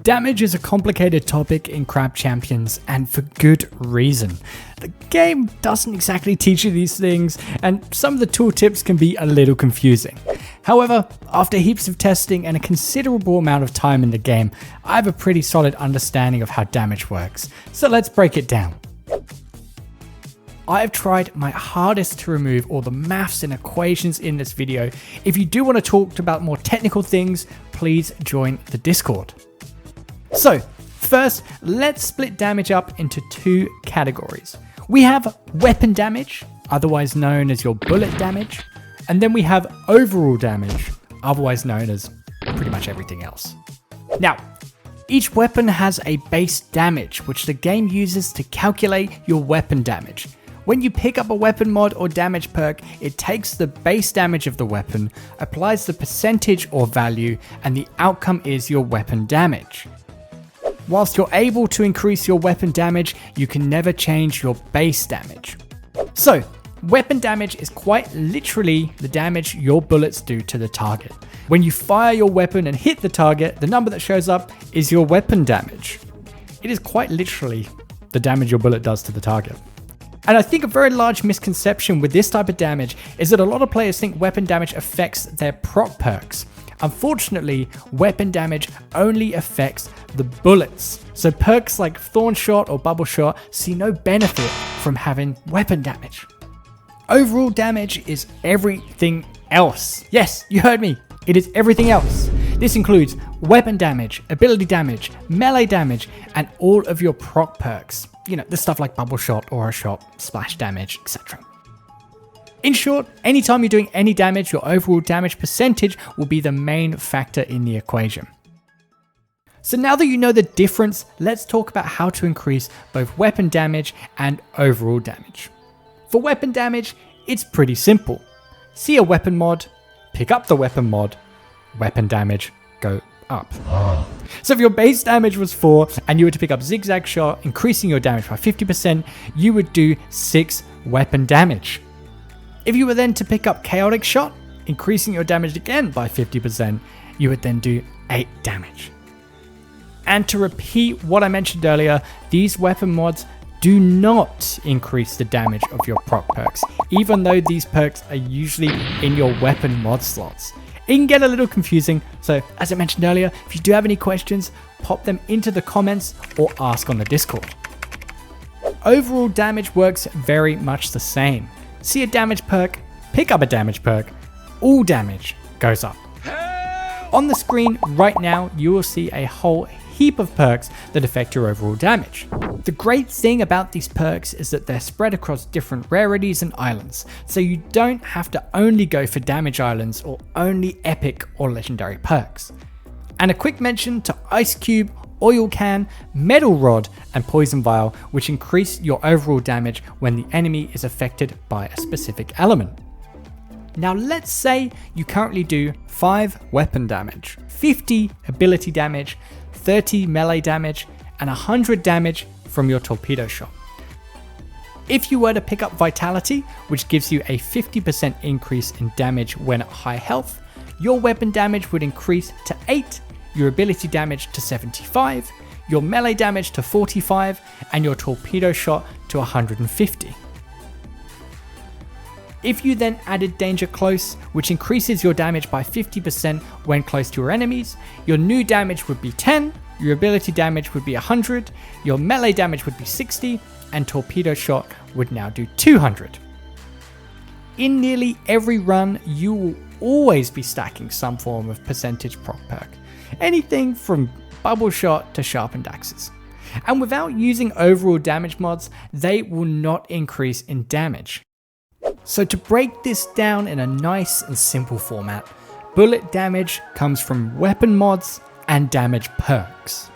Damage is a complicated topic in Crab Champions, and for good reason. The game doesn't exactly teach you these things, and some of the tooltips can be a little confusing. However, after heaps of testing and a considerable amount of time in the game, I have a pretty solid understanding of how damage works, so let's break it down. I have tried my hardest to remove all the maths and equations in this video. If you do want to talk about more technical things, please join the Discord. So, first, let's split damage up into two categories. We have weapon damage, otherwise known as your bullet damage, and then we have overall damage, otherwise known as pretty much everything else. Now, each weapon has a base damage, which the game uses to calculate your weapon damage. When you pick up a weapon mod or damage perk, it takes the base damage of the weapon, applies the percentage or value, and the outcome is your weapon damage. Whilst you're able to increase your weapon damage, you can never change your base damage. So, weapon damage is quite literally the damage your bullets do to the target. When you fire your weapon and hit the target, the number that shows up is your weapon damage. It is quite literally the damage your bullet does to the target. And I think a very large misconception with this type of damage is that a lot of players think weapon damage affects their proc perks. Unfortunately, weapon damage only affects the bullets. So perks like Thorn Shot or Bubble Shot see no benefit from having weapon damage. Overall damage is everything else. Yes, you heard me. It is everything else. This includes weapon damage, ability damage, melee damage, and all of your proc perks. You know, the stuff like Bubble Shot, Aura Shot, Splash Damage, etc. In short, anytime you're doing any damage, your overall damage percentage will be the main factor in the equation. So now that you know the difference, let's talk about how to increase both weapon damage and overall damage. For weapon damage, it's pretty simple. See a weapon mod, pick up the weapon mod, weapon damage go up. So if your base damage was 4 and you were to pick up Zigzag Shot, increasing your damage by 50%, you would do 6 weapon damage. If you were then to pick up Chaotic Shot, increasing your damage again by 50%, you would then do 8 damage. And to repeat what I mentioned earlier, these weapon mods do not increase the damage of your proc perks, even though these perks are usually in your weapon mod slots. It can get a little confusing, so as I mentioned earlier, if you do have any questions, pop them into the comments or ask on the Discord. Overall damage works very much the same. See a damage perk, pick up a damage perk, all damage goes up. On the screen right now, you will see a whole heap of perks that affect your overall damage. The great thing about these perks is that they're spread across different rarities and islands, so you don't have to only go for damage islands or only epic or legendary perks. And a quick mention to Ice Cube, Oil Can, Metal Rod, and Poison Vial, which increase your overall damage when the enemy is affected by a specific element. Now let's say you currently do 5 weapon damage, 50 ability damage, 30 melee damage, and 100 damage from your Torpedo Shot. If you were to pick up Vitality, which gives you a 50% increase in damage when at high health, your weapon damage would increase to 8, your ability damage to 75, your melee damage to 45, and your Torpedo Shot to 150. If you then added Danger Close, which increases your damage by 50% when close to your enemies, your new damage would be 10, your ability damage would be 100, your melee damage would be 60, and Torpedo Shot would now do 200. In nearly every run, you will always be stacking some form of percentage proc perk. Anything from Bubble Shot to Sharpened Axes. And without using overall damage mods, they will not increase in damage. So to break this down in a nice and simple format, bullet damage comes from weapon mods and damage perks.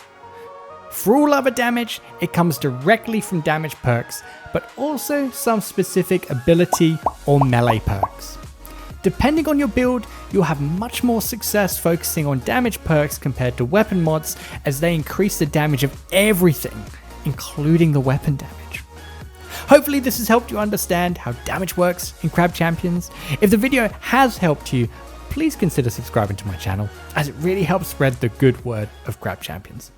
For all other damage, it comes directly from damage perks, but also some specific ability or melee perks. Depending on your build, you'll have much more success focusing on damage perks compared to weapon mods, as they increase the damage of everything, including the weapon damage. Hopefully this has helped you understand how damage works in Crab Champions. If the video has helped you, please consider subscribing to my channel, as it really helps spread the good word of Crab Champions.